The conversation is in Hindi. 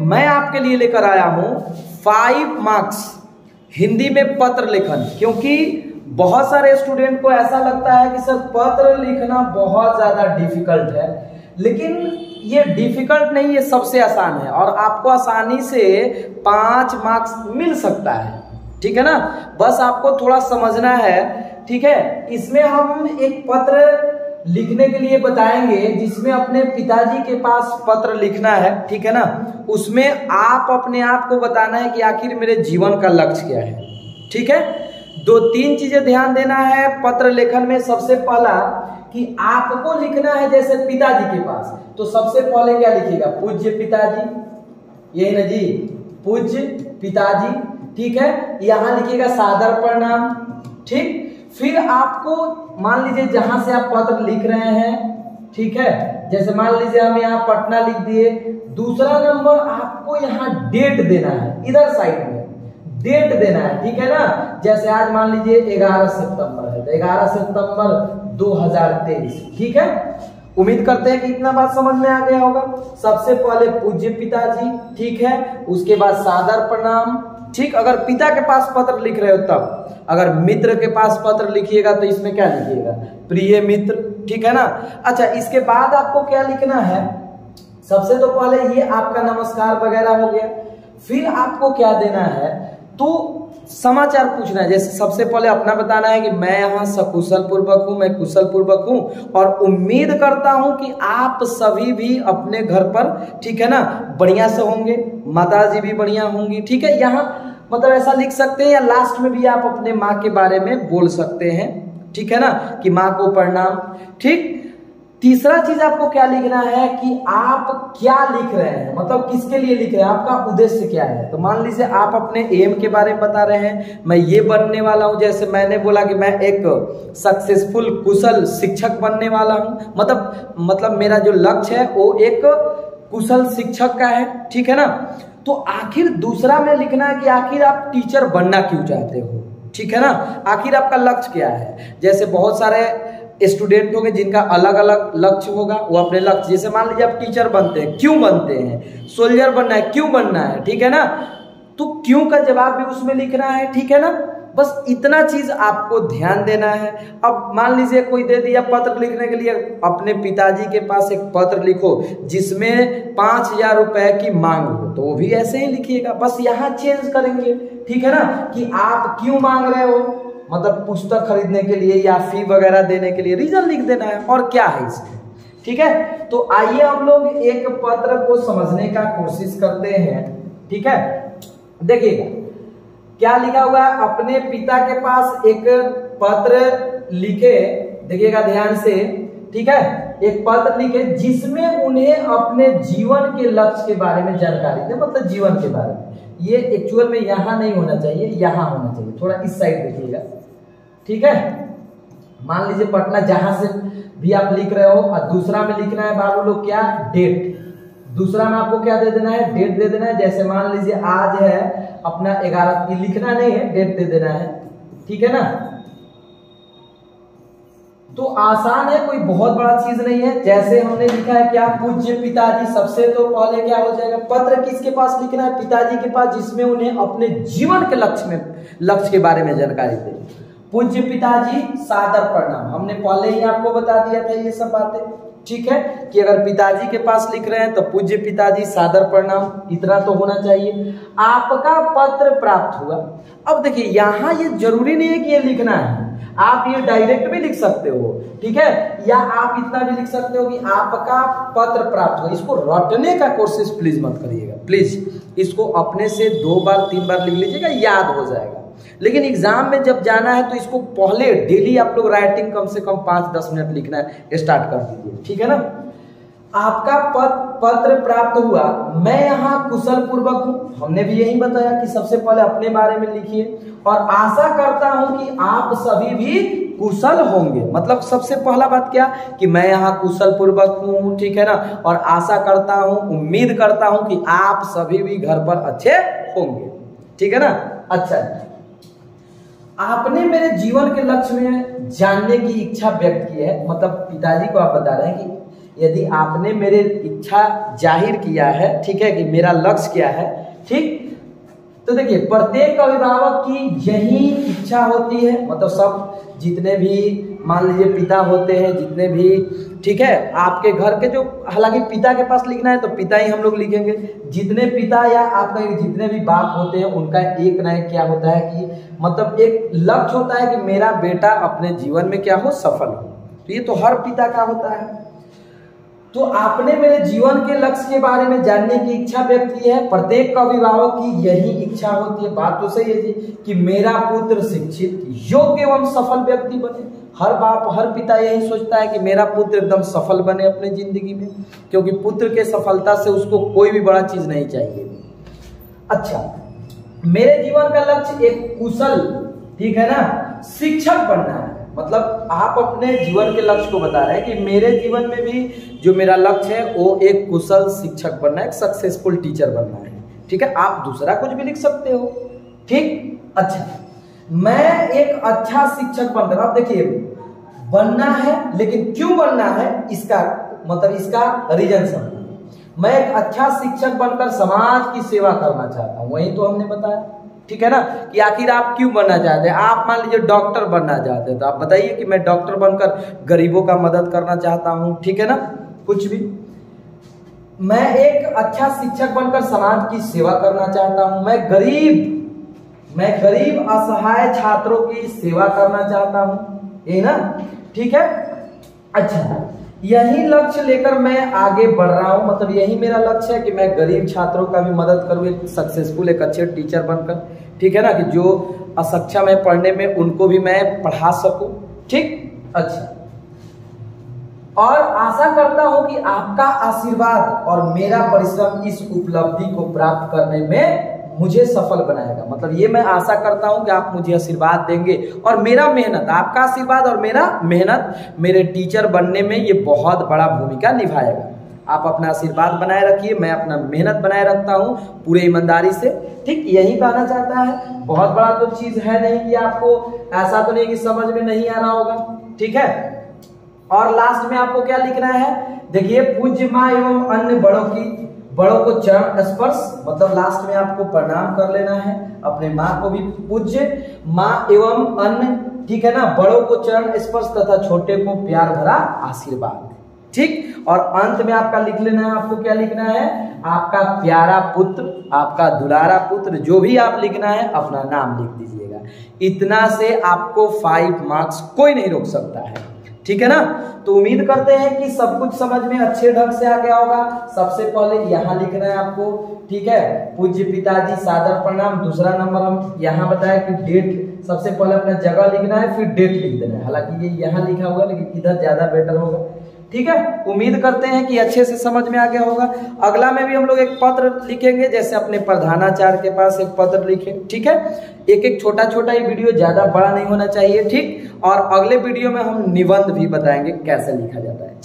मैं आपके लिए लेकर आया हूं 5 मार्क्स हिंदी में पत्र लेखन। क्योंकि बहुत सारे स्टूडेंट को ऐसा लगता है कि सर पत्र लिखना बहुत ज्यादा डिफिकल्ट है, लेकिन ये डिफिकल्ट नहीं, ये सबसे आसान है और आपको आसानी से 5 मार्क्स मिल सकता है। ठीक है ना, बस आपको थोड़ा समझना है। ठीक है, इसमें हम एक पत्र लिखने के लिए बताएंगे जिसमें अपने पिताजी के पास पत्र लिखना है। ठीक है ना, उसमें आप अपने आप को बताना है कि आखिर मेरे जीवन का लक्ष्य क्या है। ठीक है, 2-3 चीजें ध्यान देना है पत्र लेखन में। सबसे पहला कि आपको लिखना है जैसे पिताजी के पास, तो सबसे पहले क्या लिखिएगा, पूज्य पिताजी, यही ना जी, पूज्य पिताजी। ठीक है, यहां लिखिएगा सादर प्रणाम। ठीक, फिर आपको मान लीजिए जहां से आप पत्र लिख रहे हैं, ठीक है, जैसे मान लीजिए हम यहाँ पटना लिख दिए, दूसरा नंबर आपको यहाँ डेट देना है, इधर साइड में डेट देना है। ठीक है ना, जैसे आज मान लीजिए 11 सितंबर है, तो 11 सितंबर 2023। ठीक है, उम्मीद करते हैं कि इतना बात समझ में आ गया होगा। सबसे पहले पूज्य पिताजी, ठीक है, उसके बाद सादर प्रणाम। ठीक, अगर पिता के पास पत्र लिख रहे हो तब। अगर मित्र के पास पत्र लिखिएगा तो इसमें क्या लिखिएगा, प्रिय मित्र। ठीक है ना, अच्छा, इसके बाद आपको क्या लिखना है, सबसे तो पहले ये आपका नमस्कार वगैरह हो गया। फिर आपको क्या देना है, तो समाचार पूछना है। जैसे सबसे पहले अपना बताना है कि मैं यहाँ सकुशल पूर्वक हूँ, मैं कुशल पूर्वक हूँ और उम्मीद करता हूँ कि आप सभी भी अपने घर पर, ठीक है ना, बढ़िया से होंगे, माता जी भी बढ़िया होंगी। ठीक है, यहाँ मतलब ऐसा लिख सकते हैं, या लास्ट में भी आप अपने माँ के बारे में बोल सकते हैं। ठीक है ना, कि माँ को प्रणाम। ठीक, तीसरा चीज आपको क्या लिखना है कि आप क्या लिख रहे हैं, मतलब किसके लिए लिख रहे हैं, आपका उद्देश्य क्या है। तो मान लीजिए आप अपने एम के बारे में बता रहे हैं, मैं ये बनने वाला हूं, जैसे मैंने बोला कि मैं एक सक्सेसफुल कुशल शिक्षक बनने वाला हूं, मतलब मेरा जो लक्ष्य है वो एक कुशल शिक्षक का है। ठीक है ना, तो आखिर दूसरा में लिखना है कि आखिर आप टीचर बनना क्यों चाहते हो। ठीक है ना, आखिर आपका लक्ष्य क्या है। जैसे बहुत सारे स्टूडेंट होंगे जिनका अलग अलग लक्ष्य होगा, वो अपने लक्ष्य, जैसे मान लीजिए आप टीचर बनते हैं, क्यों बनते हैं, सोल्जर बनना है, क्यों बनना है। ठीक है ना, तो क्यों का जवाब भी उसमें लिखना है। ठीक है ना, बस इतना चीज आपको ध्यान देना है। अब मान लीजिए कोई दे दिया पत्र लिखने के लिए, अपने पिताजी के पास एक पत्र लिखो जिसमें 5000 रुपए की मांग हो, तो वो भी ऐसे ही लिखिएगा, बस यहाँ चेंज करेंगे। ठीक है ना, कि आप क्यों मांग रहे हो, मतलब पुस्तक खरीदने के लिए या फी वगैरह देने के लिए, रीजन लिख देना है और क्या है इसमें। ठीक है, तो आइए हम लोग एक पत्र को समझने का कोशिश करते हैं। ठीक है, देखिएगा क्या लिखा हुआ है, अपने पिता के पास एक पत्र लिखे, देखिएगा ध्यान से। ठीक है, एक पत्र लिखे जिसमें उन्हें अपने जीवन के लक्ष्य के बारे में जानकारी दे, मतलब जीवन के बारे में। ये एक्चुअल में यहां नहीं होना चाहिए, यहां होना चाहिए, थोड़ा इस साइड देखिएगा। ठीक है, मान लीजिए पटना जहां से भी आप लिख रहे हो, और दूसरा में लिखना है बाबू लोग क्या, डेट। दूसरा में आपको क्या दे देना है, डेट दे देना है। जैसे मान लीजिए आज है अपना 11, ये लिखना नहीं है, डेट दे देना है। ठीक है ना, तो आसान है, कोई बहुत बड़ा चीज नहीं है। जैसे हमने लिखा है क्या, पूज्य पिताजी, सबसे तो पहले क्या हो जाएगा, पत्र किसके पास लिखना है, पिताजी के पास, जिसमें उन्हें अपने जीवन के लक्ष्य के बारे में जानकारी दे। पूज्य पिताजी, सादर प्रणाम, हमने पहले ही आपको बता दिया था ये सब बातें। ठीक है, कि अगर पिताजी के पास लिख रहे हैं तो पूज्य पिताजी, सादर प्रणाम, इतना तो होना चाहिए। आपका पत्र प्राप्त हुआ। अब देखिए यहाँ ये जरूरी नहीं है कि ये लिखना है, आप ये डायरेक्ट भी लिख सकते हो। ठीक है, या आप इतना भी लिख सकते हो कि आपका पत्र प्राप्त हुआ। इसको रटने का कोशिश प्लीज मत करिएगा, प्लीज इसको अपने से 2 बार 3 बार लिख लीजिएगा, याद हो जाएगा। लेकिन एग्जाम में जब जाना है तो इसको पहले डेली आप लोग राइटिंग कम से कम 5-10 मिनट लिखना स्टार्ट कर दीजिए। ठीक है ना, आपका पत्र प्राप्त हुआ, मैं यहाँ कुशल पूर्वक हूँ, हमने भी यही बताया कि सबसे पहले अपने बारे में लिखिए, और आशा करता हूं कि आप सभी भी कुशल होंगे। मतलब सबसे पहला बात क्या कि मैं यहाँ कुशल पूर्वक हूँ। ठीक है ना, और आशा करता हूँ, उम्मीद करता हूँ कि आप सभी भी घर पर अच्छे होंगे। ठीक है ना, अच्छा, आपने मेरे जीवन के लक्ष्य में जानने की इच्छा व्यक्त की है, मतलब पिताजी को आप बता रहे हैं कि यदि आपने मेरे इच्छा जाहिर किया है, ठीक है, कि मेरा लक्ष्य क्या है, ठीक, तो देखिए प्रत्येक अभिभावक की यही इच्छा होती है, मतलब सब जितने भी मान लीजिए पिता होते हैं, जितने भी, ठीक है, आपके घर के जो, हालांकि पिता के पास लिखना है तो पिता ही हम लोग लिखेंगे, जितने पिता या आपके जितने भी बाप होते हैं उनका एक ना एक क्या होता है कि मतलब एक लक्ष्य होता है कि मेरा बेटा अपने जीवन में क्या हो, सफल हो। तो ये तो हर पिता का होता है। तो आपने मेरे जीवन के लक्ष्य के बारे में जानने की इच्छा व्यक्त की है, प्रत्येक अभिभावक की यही इच्छा होती है। बात तो सही है जी कि मेरा पुत्र शिक्षित, योग्य एवं सफल व्यक्ति बने। हर बाप, हर पिता यही सोचता है कि मेरा पुत्र एकदम सफल बने अपनी जिंदगी में, क्योंकि पुत्र के सफलता से उसको कोई भी बड़ा चीज नहीं चाहिए। अच्छा, मेरे जीवन का लक्ष्य एक कुशल, ठीक है ना, शिक्षक बनना है। मतलब आप अपने जीवन के लक्ष्य को बता रहे हैं कि मेरे जीवन में भी जो मेरा लक्ष्य है वो एक कुशल शिक्षक बनना है, एक सक्सेसफुल टीचर बनना है, ठीक है। आप दूसरा कुछ भी लिख सकते हो, ठीक। अच्छा, मैं एक अच्छा शिक्षक बनकर, अब देखिए बनना है, लेकिन क्यों बनना है इसका मतलब इसका रीजन समझिए। मैं एक अच्छा शिक्षक बनकर समाज की सेवा करना चाहता हूं, वही तो हमने बताया, ठीक है ना, कि आखिर आप क्यों बनना चाहते हैं। आप मान लीजिए डॉक्टर बनना चाहते हैं तो आप बताइए कि मैं डॉक्टर बनकर गरीबों का मदद करना चाहता हूं, ठीक है ना, कुछ भी। मैं एक अच्छा शिक्षक बनकर समाज की सेवा करना चाहता हूं, मैं गरीब असहाय छात्रों की सेवा करना चाहता हूं, ये ना, ठीक है। अच्छा, यही लक्ष्य लेकर मैं आगे बढ़ रहा हूं, मतलब यही मेरा लक्ष्य है कि मैं गरीब छात्रों का भी मदद करूं, एक सक्सेसफुल, एक अच्छे टीचर बनकर, ठीक है ना, कि जो असक्षम है पढ़ने में उनको भी मैं पढ़ा सकूं, ठीक। अच्छा, और आशा करता हूं कि आपका आशीर्वाद और मेरा परिश्रम इस उपलब्धि को प्राप्त करने में मुझे सफल बनाएगा। मतलब ये मैं आशा करता हूं कि आप मुझे आशीर्वाद देंगे और मेरा मेहनत, आपका आशीर्वाद और मेरा मेहनत मेरे टीचर बनने में ये बहुत बड़ा भूमिका निभाएगा। आप अपना आशीर्वाद बनाए रखिए, मैं अपना मेहनत बनाए रखता हूं पूरे ईमानदारी से, ठीक। यही कहना चाहता है, बहुत बड़ा तो चीज है नहीं कि आपको ऐसा तो नहीं कि समझ में नहीं आ रहा होगा, ठीक है। और लास्ट में आपको क्या लिखना है, देखिए पूज्य माँ एवं अन्य बड़ों को चरण स्पर्श, मतलब लास्ट में आपको प्रणाम कर लेना है, अपने माँ को भी पूज्य माँ एवं अन्य, ठीक है ना, बड़ों को चरण स्पर्श तथा छोटे को प्यार भरा आशीर्वाद, ठीक। और अंत में आपका लिख लेना है, आपको क्या लिखना है, आपका प्यारा पुत्र, आपका दुलारा पुत्र, जो भी आप लिखना है अपना नाम लिख दीजिएगा। इतना से आपको 5 मार्क्स कोई नहीं रोक सकता है, ठीक है ना। तो उम्मीद करते हैं कि सब कुछ समझ में अच्छे ढंग से आ गया होगा। सबसे पहले यहाँ लिखना है आपको, ठीक है, पूज्य पिताजी सादर प्रणाम। दूसरा नंबर हम यहाँ बताया कि डेट, सबसे पहले अपना जगह लिखना है, फिर डेट लिख देना है। हालांकि ये यहाँ लिखा हुआ है लेकिन इधर ज्यादा बेटर होगा, ठीक है। उम्मीद करते हैं कि अच्छे से समझ में आ गया होगा। अगला में भी हम लोग एक पत्र लिखेंगे, जैसे अपने प्रधानाचार्य के पास एक पत्र लिखे, ठीक है। एक एक छोटा छोटा ही वीडियो, ज्यादा बड़ा नहीं होना चाहिए, ठीक। और अगले वीडियो में हम निबंध भी बताएंगे कैसे लिखा जाता है।